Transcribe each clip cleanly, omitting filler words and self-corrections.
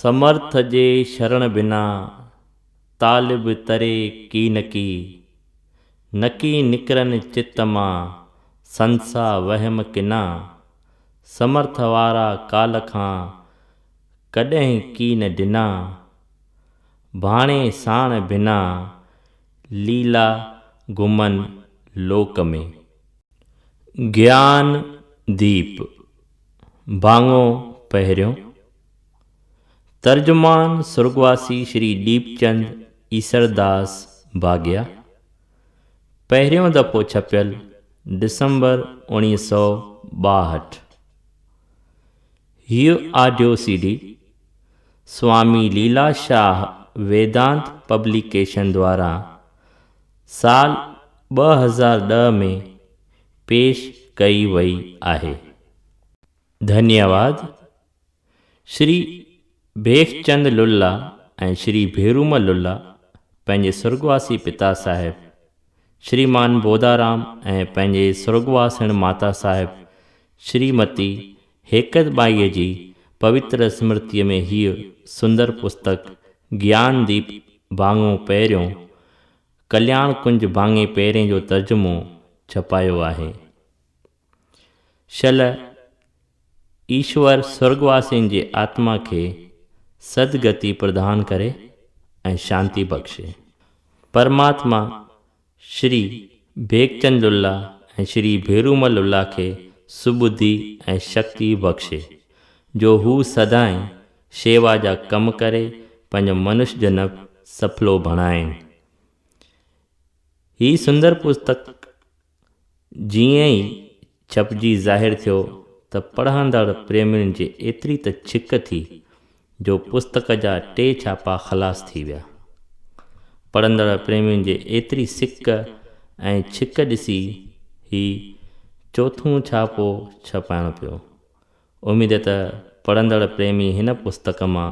समर्थ जे शरण बिना तालिब तरे की नकी निकरन चित मां संसा वहम किना। समर्थ वारा काल खां कॾहिं की न ॾिना, भाणे साण बिना लीला घुमन लोक में। ज्ञान दीप भाङो पहिरियों। तर्जुमान सुर्गवासी श्री दीपचंद ईसरदास भाॻिया। पहिरियों दफ़ो छपियल दिसंबर 1962। हीअ ऑडियो CD स्वामी लीलाशाह वेदांत पब्लिकेशन द्वारा साल 2010 में पेश कई वई आहे। धन्यवाद। श्री भेखचंद लुल्ला ऐं श्री भेरूमल लुल्ला पंहिंजे सुर्गवासी पिता साहिब श्रीमान बोधाराम ऐं पंहिंजे सुर्गवासिण माता साहिब श्रीमती हेकतबाईअ जी पवित्र स्मृतिअ में हीअ सुंदर पुस्तक ज्ञानदीप भाङो पहिरियों कल्याण कुंज भाङे पहिरें जो तर्जुमो छपायो आहे। शल ईश्वर स्वर्गवासियुनि जे आत्मा खे सदगति प्रदान करे ऐं शांति बख़्शे। परमात्मा श्री भेखचंद लुल्ला ऐं श्री भेरूमल लुल्ला खे सुबुद्धि ऐं शक्ति बख़्शे जो हू सदाईं शेवा जा कम करे पंहिंजो मनुष्य जनम सफलो बणाइनि। ही सुंदर पुस्तक जीअं ई छपजी ज़ाहिर थियो त पढ़ंदड़ प्रेमियुनि जे एतिरी त छिक थी जो पुस्तक जा 3 छापा ख़लास थी विया। पढ़ंदड़ प्रेमियुनि जे एतिरी सिक ऐं छिक ॾिसी ही 4थों छापो छपाइणो पियो। उमेद त पढ़ंदड़ प्रेमी हिन पुस्तक मां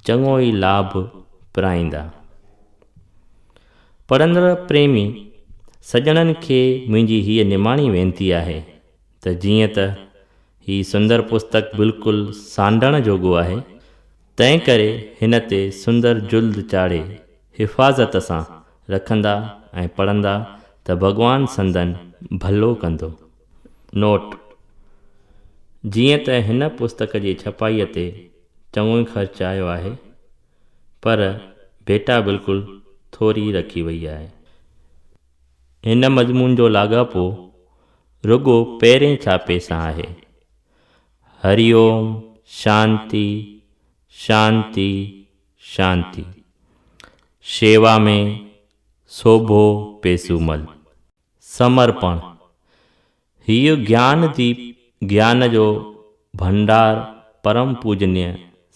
चङो ई लाभ पिराईंदा। पढ़ंदड़ प्रेमी सॼणनि खे मुंहिंजी हीअ निमाणी वेनती आहे त जीअं त ही सुंदर पुस्तक बिल्कुलु सांढण जोॻो आहे, तंहिं करे हिन ते सुंदर जुल्द चाढ़े हिफ़ाज़त सां रखंदा ऐं पढ़ंदा त भॻवान संदन भलो कंदो। नोट: जीअं त हिन पुस्तक जी छपाईअ ते चङो ई ख़र्च आयो आहे, पर भेटा बिल्कुलु थोरी रखी वई आहे। हिन मज़मून जो लाॻापो रुॻो पहिरें छापे सां आहे। हरिओम शांति शांति शांति। शेवा में शोभो पेसूमल। समर्पण। हीअ ज्ञानदीप ज्ञान जो भंडार परम पूजनीय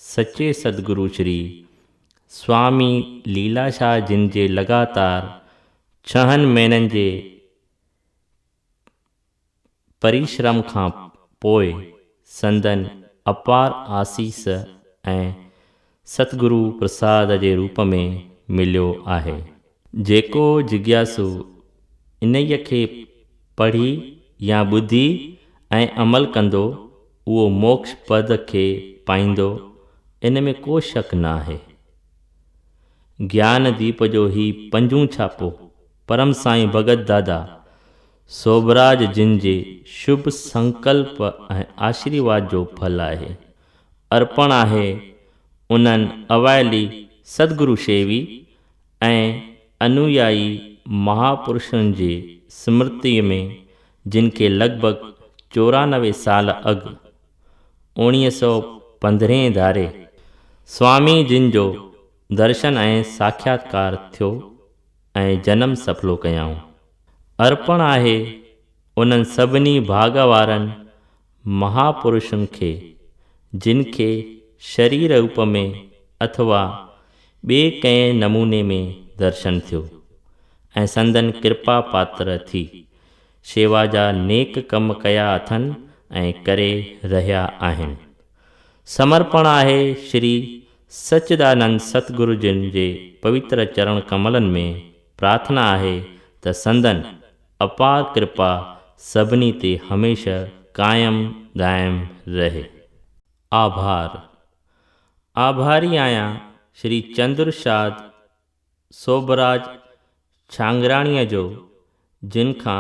सचे सदगुरु श्री स्वामी लीलाशाह जिन जे लगातार 6 महीननि जे परिश्रम खां पोइ संदन अपार आसीस ऐं सतगुरु प्रसाद जे रूप में मिलियो आहे। जेको जिज्ञासु इन्हीअ खे पढ़ी या ॿुधी ऐं अमल कंदो उहो मोक्ष पद खे पाईंदो, इन में को शक न आहे। ज्ञानदीप जो ही 5 छापो परम साईं भगत दादा सोभराज जिन जे शुभ संकल्प ऐं आशीर्वाद जो फल आहे। अर्पण आहे उन्हनि अवाइली सदगुरु शेवी ऐं अनुयायी महापुरुषनि जे स्मृतिअ में जिन खे लॻभॻि 94 साल अॻु 1915 धारे स्वामी जिन जो दर्शन ऐं साक्षात्कार थियो ऐं जन्म सफलो कयाऊं। अर्पण आहे उन्हनि सभिनी भाग वारनि महापुरुषनि खे जिन खे शरीर रूप में अथवा ॿिए कंहिं नमूने में दर्शन थियो ऐं संदन कृपा पात्र थी शेवा जा नेक कम कया अथनि ऐं करे रहिया आहिनि। समर्पण आहे श्री सच्चिदानंद सतगुरु जिन जे पवित्र चरण कमलनि में प्रार्थना आहे त संदन अपार कृपा सभिनी ते हमेशह कायम दायम रहे। आभार। आभारी आहियां श्री चंद्रशाद सोबराज छांगराणीअ जो, जिन खां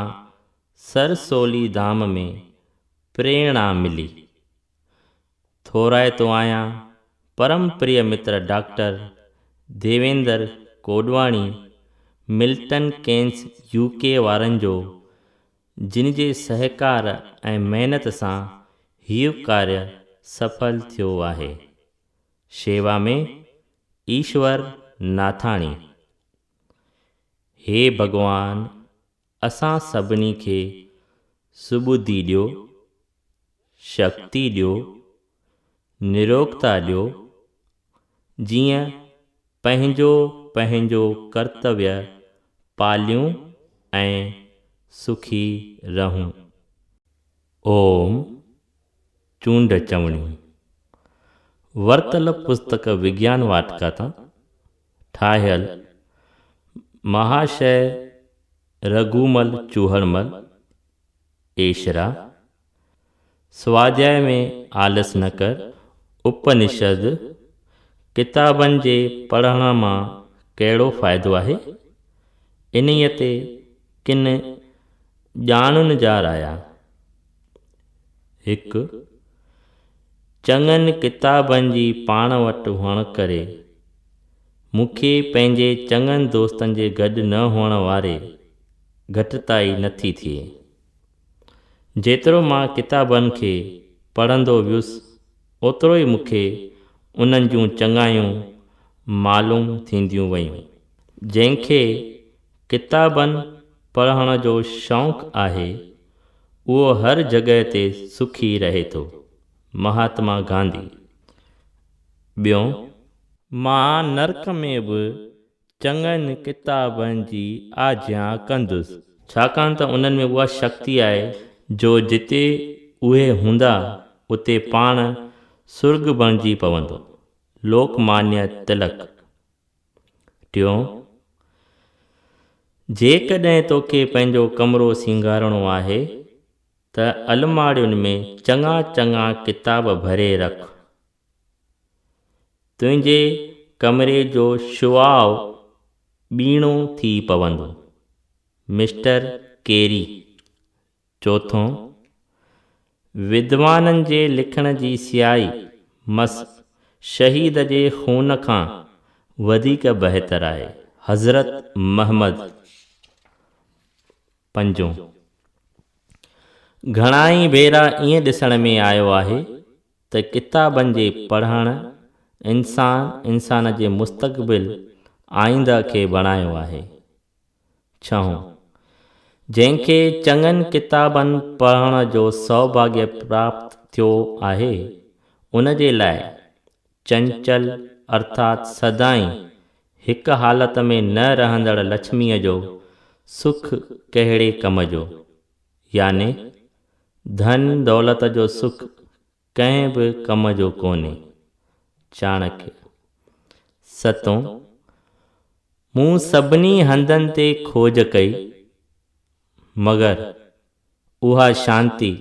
सरसोली धाम में प्रेरणा मिली। थोराइतो आहियां परम प्रिय मित्र doctor Devendra Kodwani, Milton Keynes UK वारनि जो, जिन जे सहकार ऐं महिनत सां हीउ कार्य सफल थियो आहे। शेवा में ईश्वर नाथाणी। हे भगवान, असां सभिनी खे सुबुद्धि ॾियो, शक्ति ॾियो, निरोगता ॾियो, जीअं पंहिंजो पंहिंजो कर्तव्य पालियूं ऐं सुखी रहूं। ओम चूंड चवणियूं। वर्तल पुस्तक विज्ञान वाटिका तां ठाहियल महाशय रघुमल चूहड़मल एशरा। स्वाध्याय में आलस न कर। उपनिषद किताबनि जे पढ़ण मां कहिड़ो फ़ाइदो आहे? इन्हीअ ते किन ॼाणुनि जा राया। 1. चङनि किताबनि जी पाण वटि हुअण करे मूंखे पंहिंजे चङनि दोस्तनि जे गॾु न हुअण वारे घटिताई नथी थिए। जेतिरो मां किताबनि खे पढ़ंदो वियुसि, ओतिरो ई मूंखे उन्हनि जूं चङायूं मालूम थींदियूं वयूं। जंहिंखे किताबनि पढ़ण जो शौक़ु आहे, उहो हर जॻह ते सुखी रहे थो। महात्मा गांधी। 2. मां नरक में बि चङनि किताबनि जी आज्ञा कंदुसि, छाकाणि त उन्हनि में उहा शक्ति आहे जो जिते उहे हूंदा उते पाण सुर्ग बणिजी पवंदो। लोकमान्य तिलक। 3. जेकॾहिं तोखे पंहिंजो कमरो सींगारणो आहे त अलमारियुनि में चङा चङा किताब भरे रख। तुंहिंजे कमरे जो शुआउ ॿीणो थी पवंदो। मिस्टर केरी। 4. विद्वाननि जे लिखण जी सियाई मस शहीद जे खून खां वधीक बहितर आहे। हज़रत महमद। 5. घणाई भेरा ईअं ॾिसण में आयो आहे त किताबनि जे पढ़ण इंसान जे मुस्तक़बिल आईंदा खे बणायो आहे। 6. जंहिंखे चङनि किताबनि पढ़ण जो सौभाग्य प्राप्त थियो आहे, उन जे लाइ चंचल अर्थात सदाई हिक हालत में न रहंदड़ लक्ष्मीअ जो सुख कहिड़े कम जो, याने धन दौलत जो सुख कंहिं बि कम जो कोन्हे। चाणक्य। 7. मूं सभिनी हंधनि ते खोज कई, मगर उहा शांती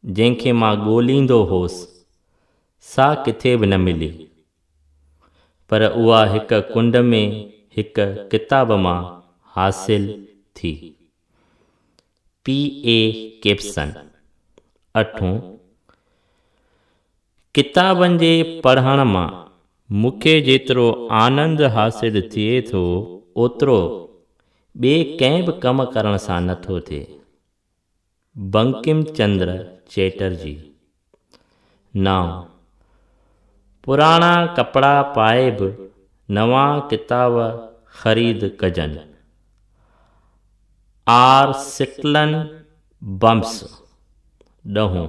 जंहिंखे मां ॻोल्हींदो होसि, सा किथे बि न मिली, पर उहा हिक कुंड में हिक किताब मां हासिल थी। P.A. किप्सन। 8. किताबनि जे पढ़ण मां मूंखे जेतिरो आनंद हासिल थिए थो, ओतिरो ॿिए कंहिं बि कम करण सां नथो थिए। बंकिम चंद्र चैटर्जी। 9. पुराणा कपिड़ा पाए बि नवां किताब ख़रीद कजनि। R. सिटलन बम्स। 10.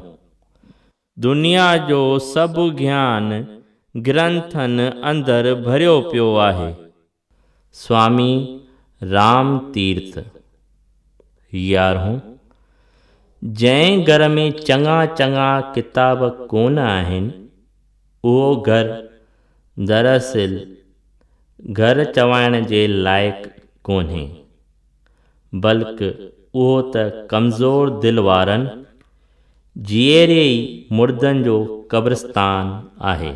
दुनिया जो सभु ज्ञान ग्रंथनि अंदरि भरियो पियो आहे। स्वामी राम तीर्थ। 11. जंहिं घर में चङा चङा किताब कोन आहिनि, उहो घर दरअसल घर चवाइण जे लाइक़ु कोन्हे, बल्कि उहो त कमज़ोर दिलि वारनि जीअरे ई मुर्दनि जो क़ब्रिस्तान आहे।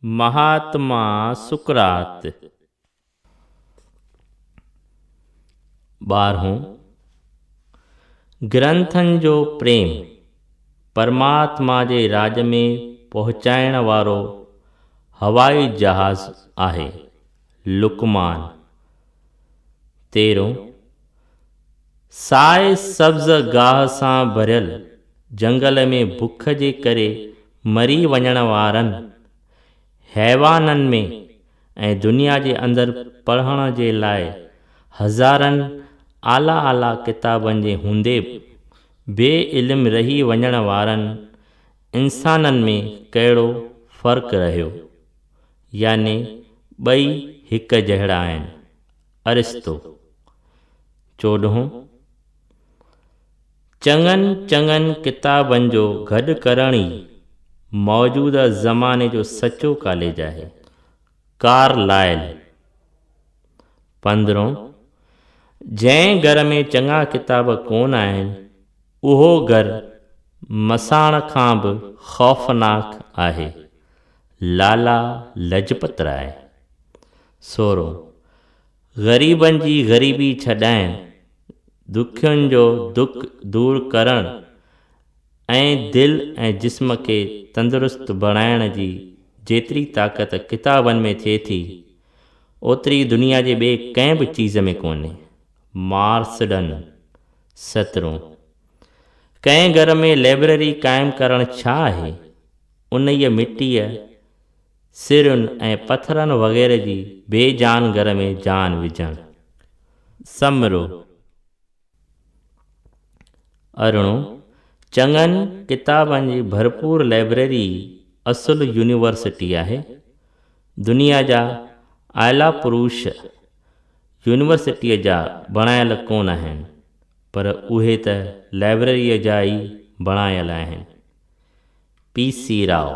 महात्मा सुकरात। 12 ग्रंथनि जो प्रेम परमात्मा जे राज में पहुचाइण वारो हवाई जहाज़ आहे। लुकमान। 13 साए सब्ज़ गाह सां भरियल जंगल में बुख जे करे मरी वञण वारनि हैवाननि में ऐं दुनिया जे अंदरि पढ़ण जे लाइ हज़ारनि आला आला किताबनि जे हूंदे बे इल्म रही वञण वारनि इंसाननि में कहिड़ो फ़र्क़ु रहियो, याने ॿई हिक जहिड़ा आहिनि। अरिस्तो। 14 चङनि चङनि किताबनि जो गॾु करण ई मौजूदा ज़माने जो सचो कॉलेज आहे। कार्लाइल। 15 जंहिं घर में चङा किताब कोन आहिनि उहो घरु मसाण खां बि ख़ौफ़नाक आहे। लाला लजपत राय। 16 ग़रीबनि जी ग़रीबी छॾाइण, दुखियुनि जो दुख दूर करणु ऐं दिलि ऐं जिस्म खे तंदुरुस्त बणाइण जी जेतिरी ताक़त किताबनि में थिए थी ओतिरी दुनिया जे ॿिए कंहिं बि चीज़ में कोन्हे। मार्सडन। 17 कंहिं घर में लाइब्रेरी क़ाइमु करणु छा आहे? उन ई मिटीअ सिरुनि ऐं पथरनि वग़ैरह जी बेजान घर में जान विझणु। समरो। 18 चङनि किताबनि जी भरपूर लाइब्रेरी असुलु यूनिवर्सिटी आहे। दुनिया जा आला पुरुष यूनिवर्सिटीअ जा बणायल कोन आहिनि, पर उहे त लाइब्रेरीअ जा ई बणायल आहिनि। P C Rao.